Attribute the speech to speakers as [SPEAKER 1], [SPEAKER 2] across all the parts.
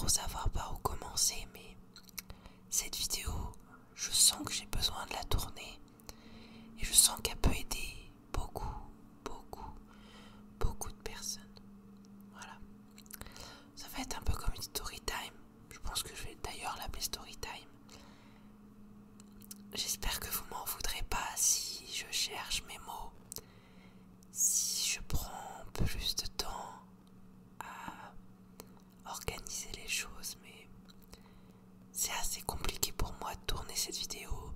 [SPEAKER 1] trop savoir par où commencer, mais cette vidéo, je sens que j'ai besoin de la tourner et je sens qu'elle peut aider beaucoup, beaucoup, beaucoup de personnes. Voilà. Ça va être un peu comme une story time. Je pense que je vais d'ailleurs l'appeler story time. J'espère que vous m'en voudrez pas si je cherche mes mots, si je prends plus de temps à organiser les choses, mais c'est assez compliqué pour moi de tourner cette vidéo.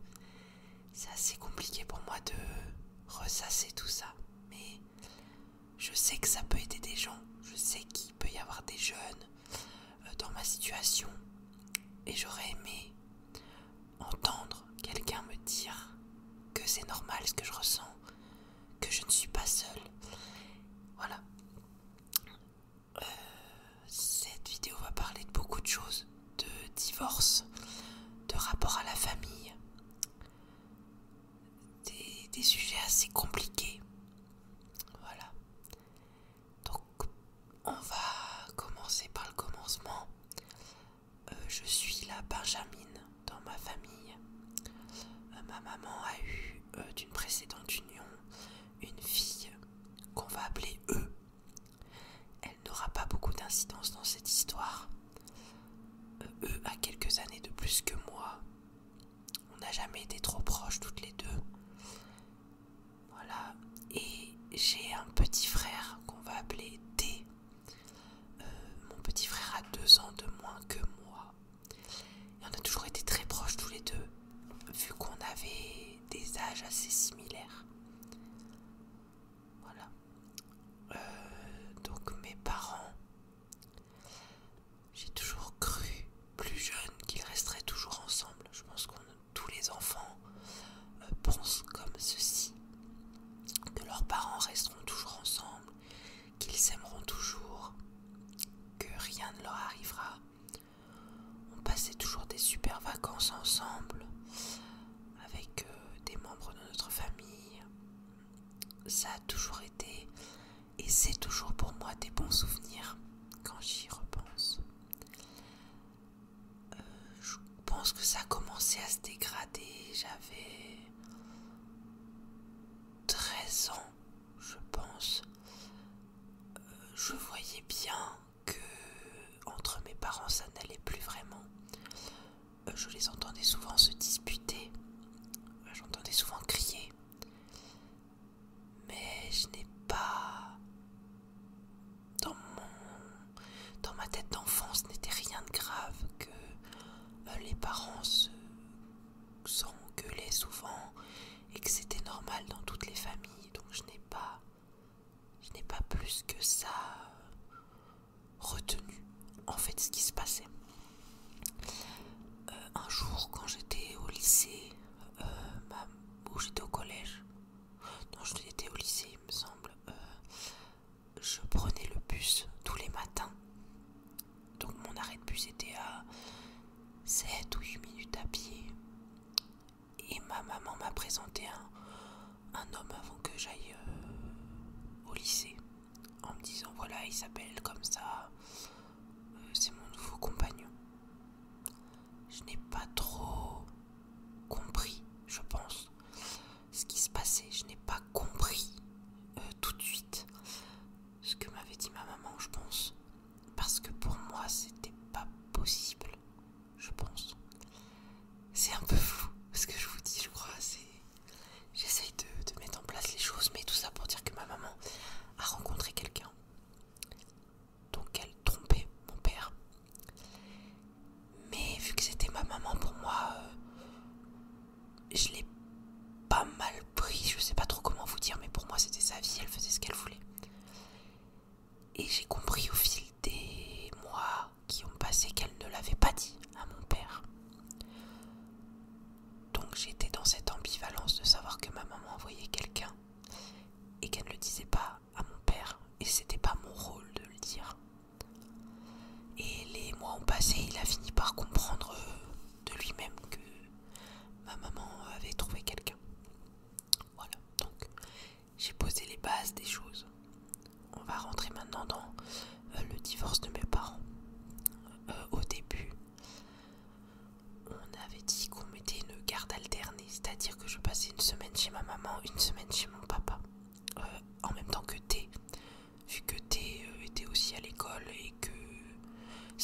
[SPEAKER 1] C'est assez compliqué pour moi de ressasser tout ça, mais je sais que ça peut aider des gens. Je sais qu'il peut y avoir des jeunes dans ma situation et j'aurais aimé entendre quelqu'un me dire que c'est normal ce que je ressens, que je ne suis pas seule. Voilà. Cette vidéo va parler de beaucoup de choses, de divorce, de rapport à la famille, des sujets assez compliqués. Voilà. Donc, on va commencer par le commencement. Je suis la Benjamine dans ma famille. Ma maman a eu d'une précédente union une fille qu'on va appeler E. Elle n'aura pas beaucoup d'incidence dans cette histoire. E a quelques années de plus que moi. On n'a jamais été trop proches toutes les deux. Voilà. Et j'ai un petit frère qu'on va appeler D. Mon petit frère a 2 ans de moins que moi. Et on a toujours été très proches tous les deux, vu qu'on avait des âges assez similaires. Voilà. Donc mes parents, j'ai toujours cru, plus jeune, qu'ils resteraient toujours ensemble. Je pense que tous les enfants pensent comme ceci, que leurs parents resteront toujours ensemble, qu'ils s'aimeront toujours, que rien ne leur arrivera. On passait toujours des super vacances ensemble, avec des membres de notre famille. Ça a toujours été, et c'est toujours pour moi, des bons souvenirs quand j'y repense. Je pense que ça a commencé à se dégrader. J'avais 13 ans, je pense. Je voyais bien que entre mes parents ça n'allait plus vraiment. Je les entendais souvent se disputer, j'entendais souvent crier, mais je n'ai pas, dans ma tête d'enfant, ce n'était rien de grave que les parents s'engueulaient souvent et que c'était normal dans toutes les familles. Donc je n'ai pas plus que ça retenu en fait ce qui se passait. Un jour, quand j'étais au lycée, ou j'étais au collège, non, j'étais au lycée il me semble, je prenais le bus tous les matins. Donc mon arrêt de bus était à 7 ou 8 minutes à pied. Et ma maman m'a présenté un homme avant que j'aille au lycée, en me disant voilà, il s'appelle comme ça, c'est mon nouveau compagnon. Je n'ai pas trop compris, je pense, ce qui se passait. Je n'ai pas compris tout de suite ce que m'avait dit ma maman, je pense, parce que pour moi c'était pas possible, je pense. C'est un peu flou ce que je vous dis, je crois. J'essaye de mettre en place les choses, mais tout ça pour dire que ma maman a rencontré quelqu'un. Donc elle trompait mon père. Mais vu que c'était ma maman, pour moi, je l'ai pas mal pris. Je sais pas trop comment vous dire, mais pour moi c'était sa vie, elle faisait ce qu'elle voulait. Et j'ai compris au fil des mois qui ont passé qu'elle ne l'avait pas dit à mon père. Donc j'étais dans cette ambivalence de savoir que ma maman envoyait quelqu'un et qu'elle ne le disait pas à mon père, et c'était pas mon rôle de le dire. Et les mois ont passé, il a fini par comprendre de lui-même que ma maman avait trouvé quelqu'un. Voilà, donc j'ai posé les bases des choses. On va rentrer maintenant dans le divorce de mes parents. Au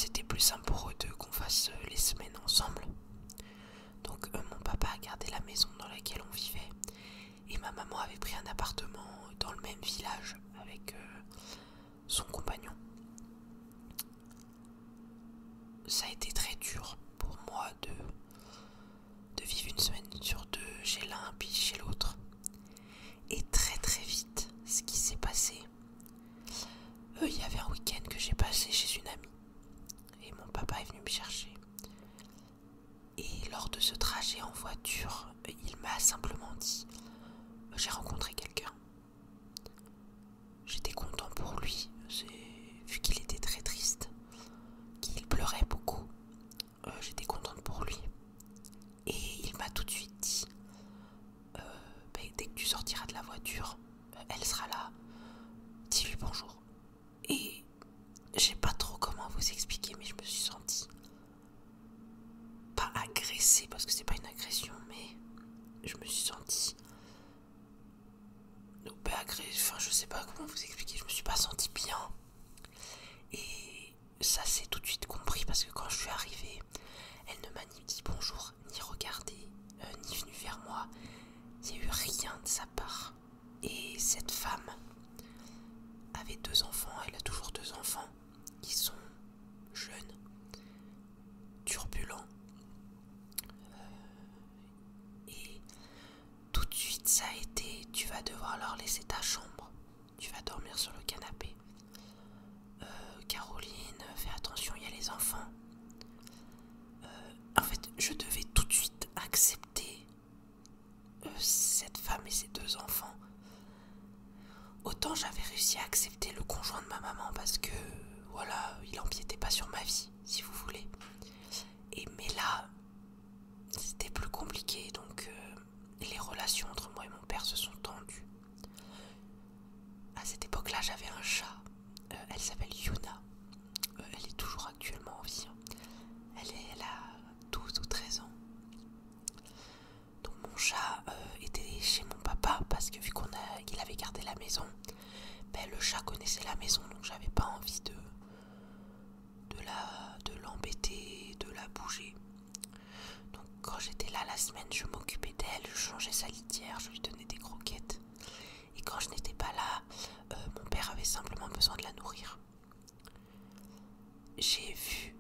[SPEAKER 1] c'était plus simple pour eux deux qu'on fasse les semaines ensemble. Donc mon papa a gardé la maison dans laquelle on vivait et ma maman avait pris un appartement dans le même village avec son compagnon. Ça a été très dur pour moi de vivre une semaine sur deux chez l'un puis chez l'autre. Et très très vite, ce qui s'est passé, il y avait un week-end que j'ai passé chez une amie et mon papa est venu me chercher. Et lors de ce trajet en voiture, il m'a simplement dit « J'ai rencontré quelqu'un ». J'étais content pour lui, vu qu'il était très triste, qu'il pleurait beaucoup. J'étais contente pour lui. Et il m'a tout de suite dit dès que tu sortiras de la voiture, elle sera là, dis-lui bonjour. Et je sais pas trop comment vous expliquer, mais je me suis sentie pas agressée parce que c'est pas une agression, mais je me suis sentie enfin je sais pas comment vous expliquer, je me suis pas sentie bien. Et ça s'est tout de suite compris parce que quand je suis arrivée, elle ne m'a ni dit bonjour, ni regardé, ni venu vers moi. Il n'y a eu rien de sa part. Et cette femme avait 2 enfants, elle a toujours 2 enfants qui sont jeunes, turbulents. Et tout de suite ça a été, tu vas devoir leur laisser ta chambre, tu vas dormir sur le canapé. Caroline, fais attention, il y a les enfants. En fait, je devais tout de suite accepter cette femme et ses 2 enfants. Autant j'avais réussi à accepter le conjoint de ma maman parce que, voilà, il empiétait pas sur ma vie, si vous voulez. Mais là, c'était plus compliqué, donc les relations entre moi et mon père se sont tendues. À cette époque-là, j'avais un chat. Elle s'appelle Yuna. Elle est toujours actuellement en vie. Elle a 12 ou 13 ans. Donc mon chat était chez mon papa parce que vu qu'il avait gardé la maison, le chat connaissait la maison, donc j'avais pas envie de l'embêter, de la bouger. Donc quand j'étais là la semaine, je m'occupais d'elle, je changeais sa litière, je lui donnais des croquettes. Et quand je n'étais pas là, mon père avait simplement besoin de la nourrir. J'ai vu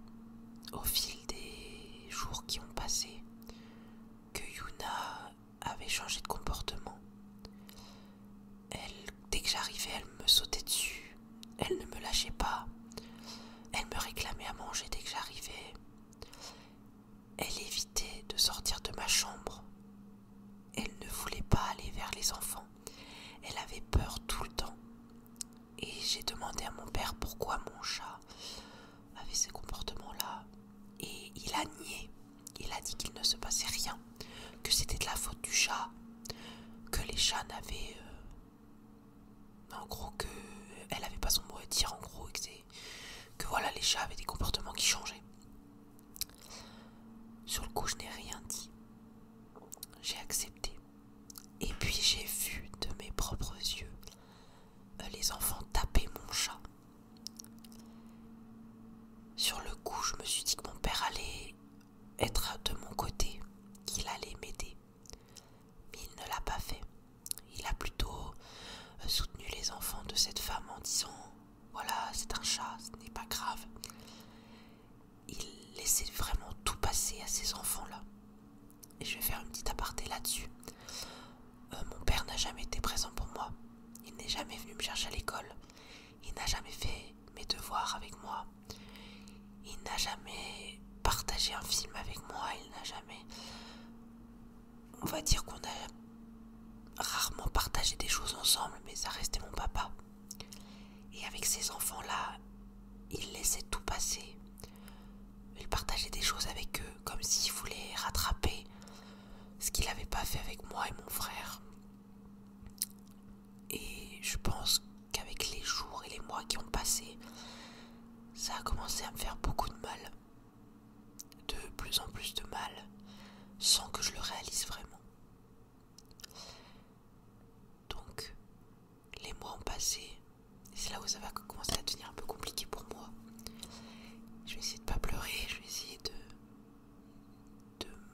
[SPEAKER 1] au fil des jours qui ont passé que Yuna avait changé de comportement. Dès que j'arrivais, elle me sautait dessus, elle ne me lâchait pas, elle me réclamait à manger dès que j'arrivais. Elle évitait de sortir de ma chambre. Elle ne voulait pas aller vers les enfants. Elle avait peur tout le temps. Et j'ai demandé à mon père pourquoi mon chat avait ces comportements-là. Et il a nié. Il a dit qu'il ne se passait rien, que c'était de la faute du chat, que les chats n'avaient... en gros, qu'elle n'avait pas son mot à dire, en gros, que voilà, les chats avaient des comportements qui changeaient. Sur le coup, je n'ai rien dit. J'ai accepté. Et puis j'ai vu de mes propres yeux les enfants taper mon chat. Sur le coup, je me suis dit que mon père allait être de mon côté, qu'il allait m'aider. Mais il ne l'a pas fait. Il a plutôt soutenu les enfants de cette femme en disant « Voilà, c'est un chat, ce n'est pas grave ». Il laissait vraiment tout passer à ces enfants-là. Et je vais faire une petite aparté là-dessus. Mon père n'a jamais été présent pour moi. Il n'est jamais venu me chercher à l'école. Il n'a jamais fait mes devoirs avec moi. Il n'a jamais partagé un film avec moi. Il n'a jamais... On va dire qu'on a rarement partagé des choses ensemble, mais ça restait mon papa. Et avec ces enfants-là, il laissait tout passer. Il partageait des choses avec eux, comme s'il voulait rattraper ce qu'il n'avait pas fait avec moi et mon frère. Et je pense qu'avec les jours et les mois qui ont passé, ça a commencé à me faire beaucoup de mal. De plus en plus de mal, sans que je le réalise vraiment. Donc, les mois ont passé, et c'est là où ça va commencer à devenir un peu compliqué pour moi. Je vais essayer de pas pleurer, je vais essayer de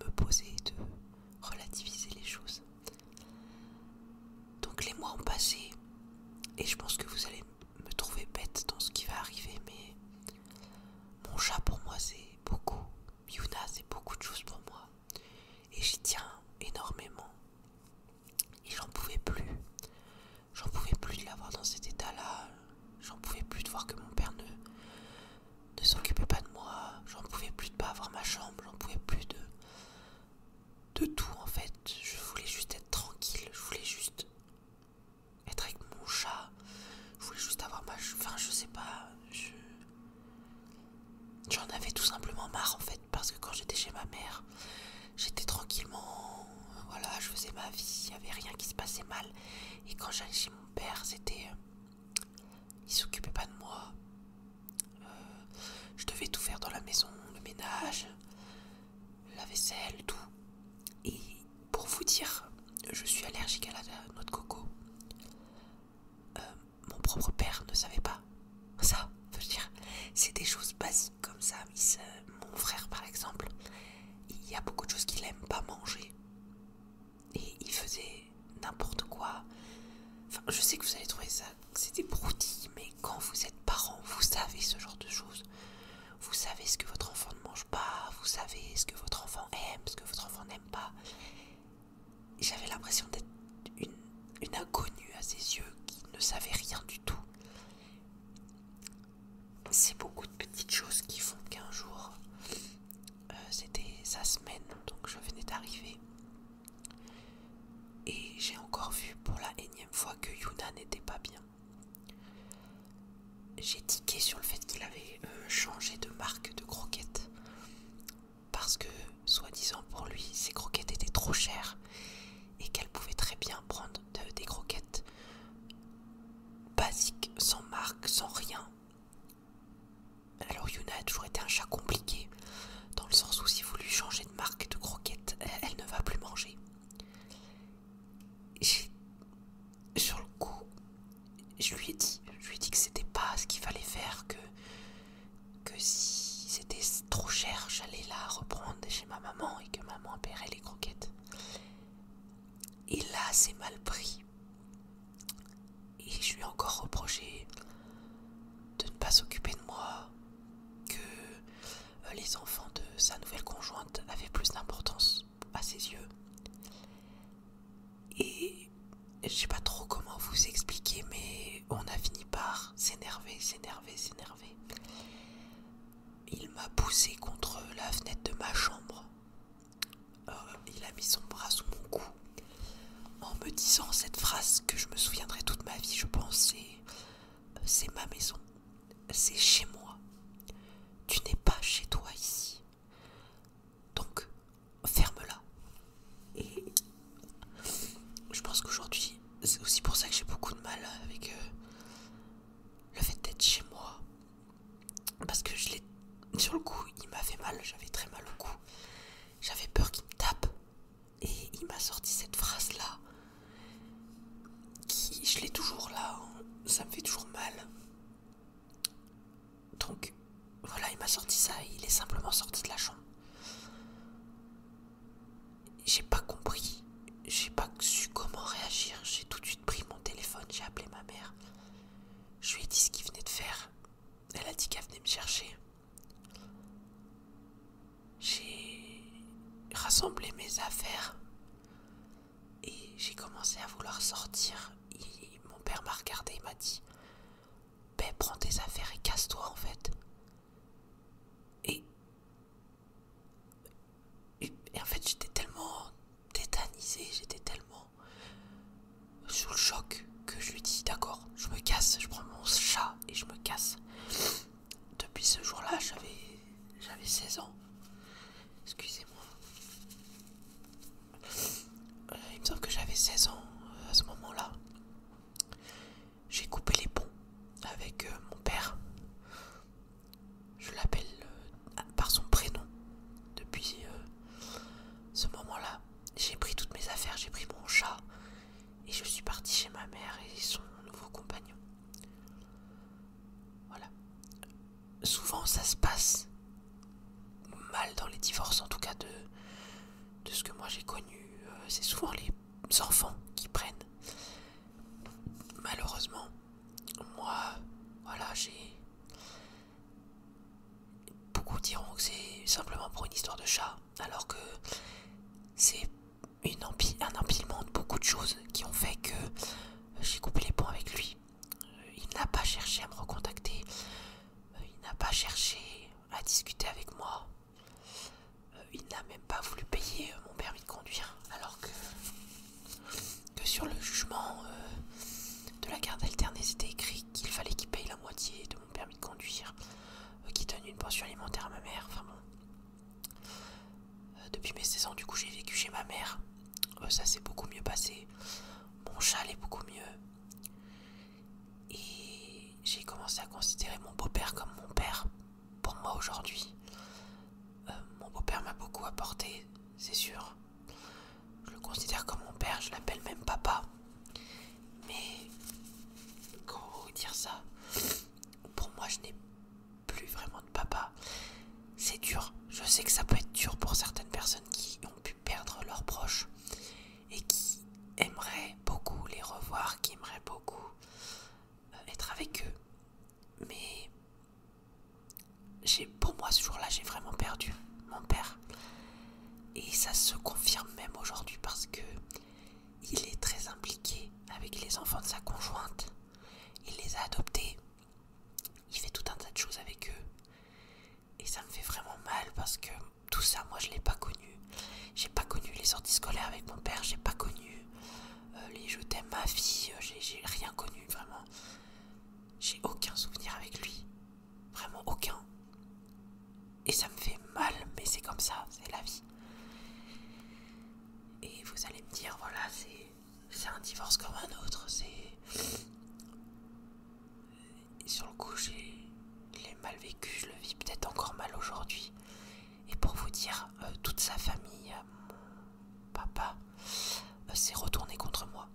[SPEAKER 1] me poser, de relativiser les choses. Donc les mois ont passé et je pense que vous allez me trouver bête dans ce qui va arriver, mais mon chat pour moi c'est beaucoup. Yuna c'est beaucoup de choses pour moi et j'y tiens énormément. Et j'en pouvais plus. J'en pouvais plus de l'avoir dans cet état-là. J'en pouvais plus de voir que mon père ne s'occupait pas de moi. J'en pouvais plus de pas avoir ma chambre. J'en pouvais plus de tout en fait. Je voulais juste être tranquille. Je voulais juste être avec mon chat. Je voulais juste avoir enfin je sais pas. J'en avais tout simplement marre en fait. Parce que quand j'étais chez ma mère, j'étais tranquillement. Voilà, je faisais ma vie. Il n'y avait rien qui se passait mal. Et quand j'allais chez mon père, c'était... il s'occupait pas de moi. Je devais tout faire dans la maison, le ménage, la vaisselle, tout. Et pour vous dire, je suis allergique à la noix de coco. Mon propre père ne savait pas ça. Je veux dire, c'est des choses basiques comme ça. Mon frère, par exemple, il y a beaucoup de choses qu'il aime pas manger. Et il faisait n'importe quoi. Enfin, je sais que vous allez trouver ça, que c'est des broutilles, mais quand vous êtes parent, vous savez ce genre de choses. Vous savez ce que votre enfant ne mange pas, vous savez ce que votre enfant aime, ce que votre enfant n'aime pas. J'avais l'impression d'être une inconnue à ses yeux qui ne savait rien du tout. C'est beaucoup de petites choses qui font qu'un jour, c'était sa semaine, donc je venais d'arriver. Et j'ai encore vu pour la énième fois que Yuna n'était pas bien. J'ai tiqué sur le fait qu'il avait changé de marque de croquettes. Parce que, soi-disant pour lui, ses croquettes étaient trop chères. Et qu'elle pouvait très bien prendre des croquettes basiques, sans marque, sans rien. Alors Yuna a toujours été un chat compliqué. Dans le sens où si vous lui changez de marque de croquettes, elle ne va plus manger. Sur le coup, je lui ai dit que c'était pas ce qu'il fallait faire, que si c'était trop cher, j'allais la reprendre chez ma maman et que maman paierait les croquettes. Et là, c'est mal pris. Et je lui ai encore reproché de ne pas s'occuper de moi, que les enfants de sa nouvelle conjointe avaient plus d'importance à ses yeux. Et je sais pas trop comment vous expliquer, mais on a fini par s'énerver. Il m'a poussé contre la fenêtre de ma chambre. Il a mis son bras sous mon cou en me disant cette phrase que je me souviendrai toute ma vie, je pense. C'est ma maison, c'est chez moi. Tu n'es pas chez toi ici. Donc, ferme-la. Et je pense qu'aujourd'hui, c'est aussi pour ça que j'ai beaucoup de mal avec le fait d'être chez moi. Parce que sur le coup, il m'a fait mal, j'avais très mal au cou. J'avais peur qu'il me tape. Et il m'a sorti cette phrase-là. Je l'ai toujours là, hein. Ça me fait toujours mal. Donc, voilà, il m'a sorti ça, il est simplement sorti de la chambre. J'ai pas compris, j'ai pas su comment réagir. J'ai tout de suite pris mon téléphone, j'ai appelé ma mère. Je lui ai dit ce qu'il venait de faire. Elle a dit qu'elle venait me chercher. J'ai rassemblé mes affaires et j'ai commencé à vouloir sortir. Mon père m'a regardé, il m'a dit ben, prends tes affaires et casse-toi en fait. Et en fait j'étais tellement tétanisée, j'étais tellement sous le choc que je lui dis d'accord, je me casse, je prends mon chat et je me casse. Depuis ce jour-là, j'avais 16 ans. Excusez-moi. Il me semble que j'avais 16 ans à ce moment-là. J'ai coupé les ponts avec mon père. Je l'appelle par son prénom. Depuis ce moment-là, j'ai pris toutes mes affaires, j'ai pris mon chat et je suis partie chez ma mère et son nouveau compagnon. Voilà. Souvent ça se passe cas de ce que moi j'ai connu, c'est souvent les enfants qui prennent. Malheureusement, moi, voilà, beaucoup diront que c'est simplement pour une histoire de chat, alors que c'est un empilement de beaucoup de choses qui ont fait que j'ai coupé les ponts avec lui. Il n'a pas cherché à me recontacter, il n'a pas cherché à discuter avec moi, il n'a même pas voulu payer mon permis de conduire, alors que sur le jugement de la garde alternée c'était écrit qu'il fallait qu'il paye la moitié de mon permis de conduire, qu'il donne une pension alimentaire à ma mère. Enfin bon, depuis mes 16 ans du coup j'ai vécu chez ma mère, ça s'est beaucoup mieux passé, mon chat allait beaucoup mieux, et j'ai commencé à considérer mon beau-père comme mon père pour moi aujourd'hui. Mon beau-père m'a beaucoup apporté, c'est sûr, je le considère comme mon père, je l'appelle même papa. Mais comment dire ça, pour moi je n'ai plus vraiment de papa. C'est dur, je sais que ça peut être dur pour certaines personnes qui ont pu perdre leurs proches et qui aimeraient beaucoup les revoir, qui aimeraient beaucoup être avec eux. Mais pour moi ce jour-là j'ai vraiment perdu mon père. Et ça se confirme même aujourd'hui parce que il est très impliqué avec les enfants de sa conjointe. Il les a adoptés. Il fait tout un tas de choses avec eux. Et ça me fait vraiment mal parce que tout ça, moi, je l'ai pas connu. J'ai pas connu les sorties scolaires avec mon père. J'ai pas connu les je t'aime ma fille. J'ai rien connu, vraiment. J'ai aucun souvenir avec lui. Vraiment aucun. Et ça me fait mal, mais c'est comme ça, c'est la vie. Et vous allez me dire, voilà, c'est un divorce comme un autre. Sur le coup, je l'ai mal vécu, je le vis peut-être encore mal aujourd'hui. Et pour vous dire, toute sa famille, mon papa, s'est retourné contre moi.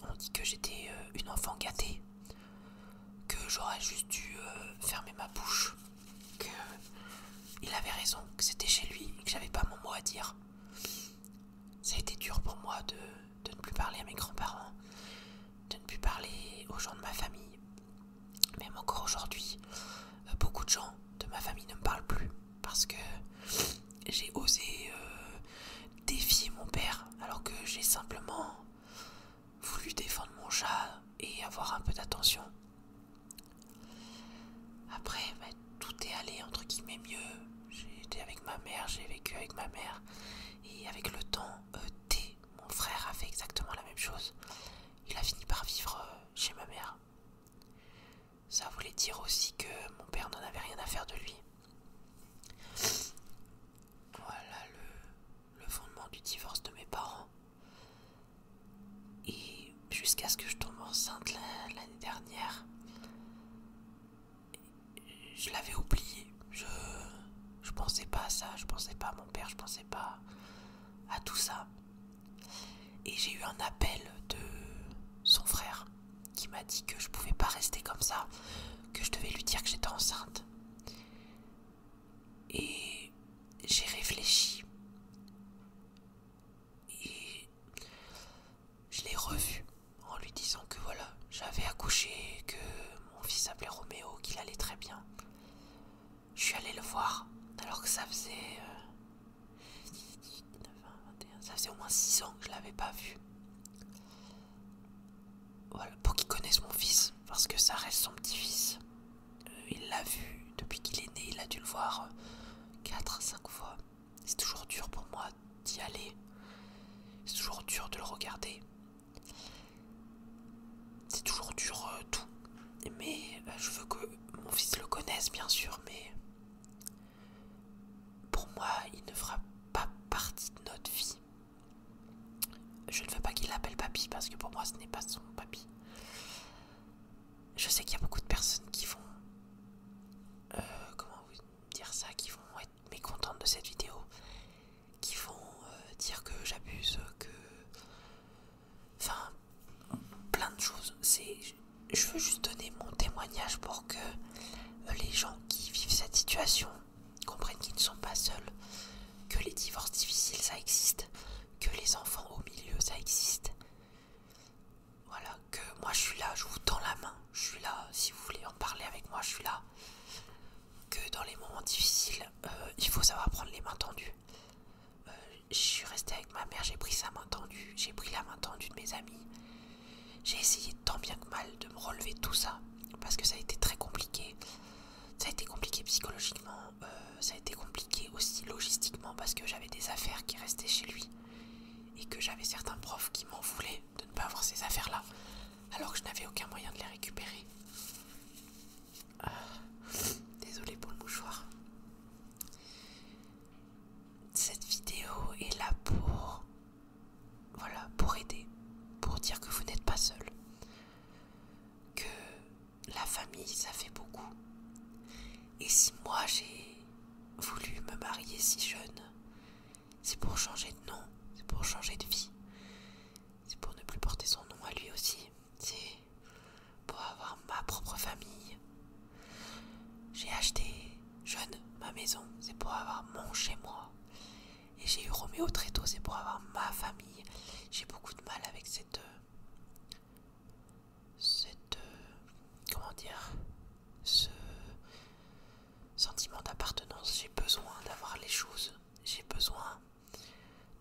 [SPEAKER 1] On dit que j'étais une enfant gâtée, que j'aurais juste dû fermer ma bouche, que il avait raison, que c'était chez lui et que j'avais pas mon mot à dire. Ça a été dur pour moi de ne plus parler à mes grands-parents, de ne plus parler aux gens de ma famille. Même encore aujourd'hui, beaucoup de gens de ma famille ne me parlent plus parce que j'ai osé défier mon père alors que j'ai simplement voulu défendre mon chat et avoir un peu d'attention. Après, tout est allé entre guillemets mieux. J'ai été avec ma mère, j'ai vécu avec ma mère et avec le temps, mon frère a fait exactement la même chose. Il a fini par vivre chez ma mère. Ça voulait dire aussi que mon père n'en avait rien à faire de lui. Voilà le fondement du divorce de mes parents. Et jusqu'à ce que je tombe enceinte l'année dernière, je l'avais oublié. Je pensais pas à ça, je pensais pas à mon père, je pensais pas à tout ça. Et j'ai eu un appel de son frère qui m'a dit que je pouvais pas rester comme ça, que je devais lui dire que j'étais enceinte. Et j'ai réfléchi et je l'ai revu en lui disant que voilà, j'avais accouché, que mon fils s'appelait Roméo, qu'il allait très bien. Je suis allé le voir alors que ça faisait au moins 6 ans que je l'avais pas vu. Voilà, pour qu'il connaisse mon fils, parce que ça reste son petit-fils. Il l'a vu depuis qu'il est né, il a dû le voir 4-5 fois. C'est toujours dur pour moi d'y aller. C'est toujours dur de le regarder. C'est toujours dur tout. Mais je veux que mon fils le connaisse, bien sûr, mais pour moi, il ne fera pas partie de notre vie. Je ne veux pas qu'il l'appelle papy, parce que pour moi, ce n'est pas son papy. Je sais qu'il y a beaucoup de personnes qui vont... comment vous dire ça, qui vont être mécontentes de cette vidéo, qui vont dire que j'abuse, que... Enfin, plein de choses. Je veux juste donner mon témoignage pour que les gens qui vivent cette situation comprennent qu'ils ne sont pas seuls, que les divorces existe, que les enfants au milieu ça existe. Voilà, que moi je suis là, je vous tends la main, je suis là, si vous voulez en parler avec moi, je suis là. Que dans les moments difficiles, il faut savoir prendre les mains tendues. Je suis restée avec ma mère, j'ai pris sa main tendue, j'ai pris la main tendue de mes amis. J'ai essayé tant bien que mal de me relever de tout ça, parce que ça a été très compliqué. Ça a été compliqué psychologiquement, ça a été compliqué aussi logistiquement, parce que j'avais des affaires qui restaient chez lui. Et que j'avais certains profs qui m'en voulaient de ne pas avoir ces affaires-là, alors que je n'avais aucun moyen de les récupérer. Désolée pour le mouchoir. Cette vidéo est là pour... Voilà, pour aider. Pour dire que vous n'êtes pas seul. Que la famille, ça fait beaucoup. Et si moi j'ai voulu me marier si jeune, c'est pour changer de nom, c'est pour changer de vie. C'est pour ne plus porter son nom à lui aussi. C'est pour avoir ma propre famille. J'ai acheté jeune ma maison, c'est pour avoir mon chez moi. Et j'ai eu Roméo très tôt, c'est pour avoir ma famille. J'ai beaucoup de mal avec cette comment dire, ce sentiment d'appartenance. J'ai besoin d'avoir les choses. J'ai besoin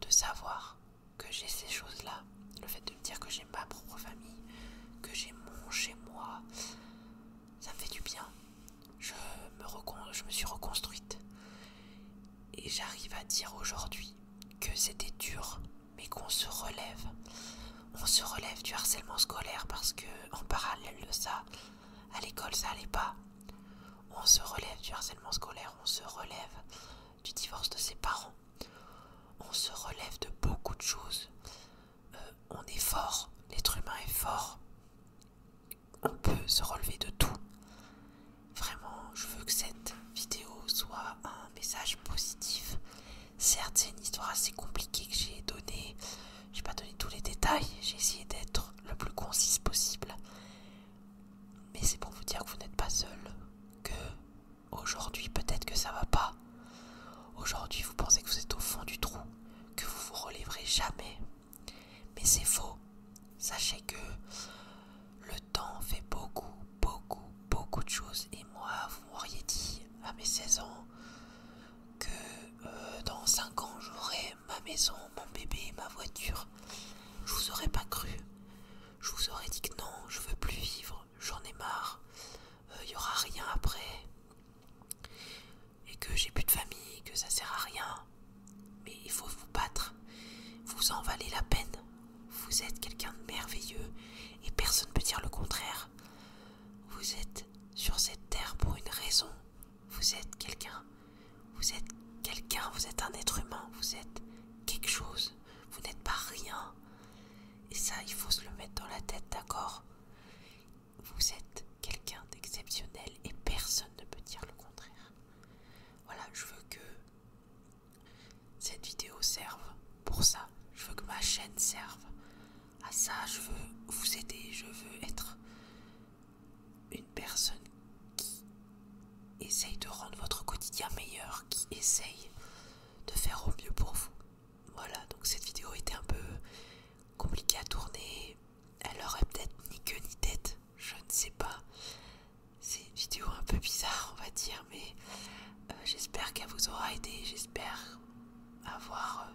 [SPEAKER 1] de savoir que j'ai ces choses-là. Le fait de me dire que j'ai ma propre famille, que j'ai mon chez moi, ça me fait du bien. Je me suis reconstruite. Et j'arrive à dire aujourd'hui que c'était dur, mais qu'on se relève. On se relève du harcèlement scolaire parce que, en parallèle de ça, à l'école ça allait pas. On se relève du harcèlement scolaire, on se relève du divorce de ses parents. On se relève de beaucoup de choses. On est fort, l'être humain est fort. On peut se relever de tout. Vraiment, je veux que cette vidéo soit un message positif. Certes, c'est une histoire assez compliquée que j'ai donnée. J'ai pas donné tous les détails. J'ai essayé d'être le plus concise possible. Mais c'est pour vous dire que vous n'êtes pas seul. Que aujourd'hui, peut-être que ça va pas. Aujourd'hui, vous pensez que vous êtes au fond du trou. Que vous vous relèverez jamais. Mais c'est faux. Sachez que le temps fait beaucoup, beaucoup, beaucoup de choses. Et moi, vous m'auriez dit à mes 16 ans que dans 5 ans, j'aurai ma maison, mon bébé, ma voiture. Je vous aurais pas cru. Je vous aurais dit que non, je veux plus vivre, j'en ai marre. Y aura rien après. Et que j'ai plus de famille, que ça sert à rien. Mais il faut vous battre. Vous en valez la peine. Vous êtes quelqu'un de merveilleux et personne ne peut dire le contraire. Vous êtes sur cette terre pour une raison. Vous êtes quelqu'un. Vous êtes quelqu'un, vous êtes un être humain. Vous êtes quelque chose. Vous n'êtes pas rien. Et ça, il faut se le mettre dans la tête, d'accord? Vous êtes quelqu'un d'exceptionnel et personne ne peut dire le contraire. Voilà, je veux que cette vidéo serve pour ça. Je veux que ma chaîne serve à ça. Je veux vous aider. Je veux être une personne qui essaye de rendre votre quotidien meilleur, qui essaye de faire au mieux pour vous. Voilà, donc cette vidéo était un peu compliquée à tourner. Elle aurait peut-être ni queue ni tête, je ne sais pas. C'est une vidéo un peu bizarre, on va dire, mais j'espère qu'elle vous aura aidé. J'espère avoir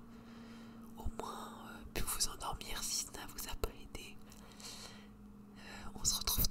[SPEAKER 1] au moins pu vous endormir si ça ne vous a pas aidé. On se retrouve